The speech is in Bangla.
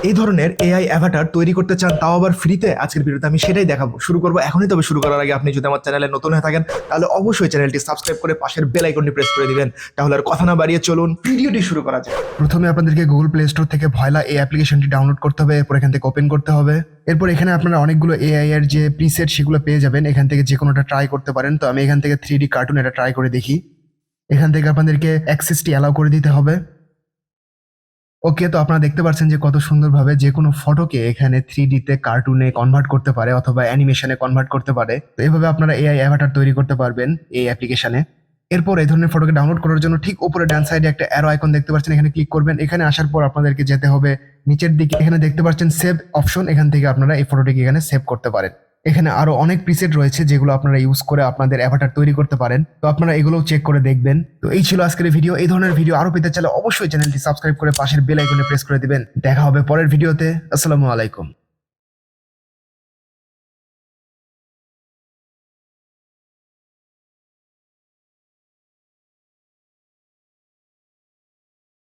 এই ধরনের এআই অ্যাভাটার তৈরি করতে চান, তাও আবার ফ্রিতে? আজকের ভিডিওতে আমি সেটাই দেখাবো। শুরু করবো এখনই। তবে শুরু করার আগে আপনি যদি আমার চ্যানেলে নতুন হয়ে থাকেন তাহলে অবশ্যই চ্যানেলটি সাবস্ক্রাইব করে পাশের বেল আইকনটি প্রেস করে দিবেন। তাহলে আর কথা না বাড়িয়ে চলুন ভিডিওটি শুরু করা যায়। প্রথমে আপনাদেরকে গুগল প্লে স্টোর থেকে ভয়লা এই অ্যাপ্লিকেশনটি ডাউনলোড করতে হবে, এরপর এখান থেকে ওপেন করতে হবে। এরপর এখানে আপনারা অনেকগুলো এআই এর যে প্রিসেট সেগুলো পেয়ে যাবেন, এখান থেকে যে কোনোটা ট্রাই করতে পারেন। তো আমি এখান থেকে 3D কার্টুন এটা ট্রাই করে দেখি। এখান থেকে আপনাদেরকে অ্যাক্সেসটি অ্যালাউ করে দিতে হবে। ওকে, তো আপনারা দেখতে পাচ্ছেন যে কত সুন্দরভাবে যে কোনো ফটোকে এখানে 3D তে কার্টুনে কনভার্ট করতে পারে অথবা অ্যানিমেশনে কনভার্ট করতে পারে। তো এইভাবে আপনারা এআই অ্যাভাটার তৈরি করতে পারবেন এই অ্যাপ্লিকেশনে। এরপর এই ধরনের ফটোকে ডাউনলোড করার জন্য ঠিক উপরে ডান সাইডে একটা অ্যারো আইকন দেখতে পাচ্ছেন, এখানে ক্লিক করবেন। এখানে আসার পর আপনাদেরকে যেতে হবে নিচের দিকে, এখানে দেখতে পাচ্ছেন সেভ অপশন, এখান থেকে আপনারা এই ফটোটিকে এখানে সেভ করতে পারেন। এখানে আরো অনেক প্রিসেট রয়েছে যেগুলো আপনারা ইউজ করে আপনাদের অ্যাভাটার তৈরি করতে পারেন। তো আপনারা এগুলোও চেক করে দেখবেন। তো এই ছিল আজকের ভিডিও। এই ধরনের ভিডিও আরো পেতে চাইলে অবশ্যই চ্যানেলটি সাবস্ক্রাইব করে পাশের বেল আইকনে প্রেস করে দিবেন। দেখা হবে পরের ভিডিওতে। আসসালামু আলাইকুম।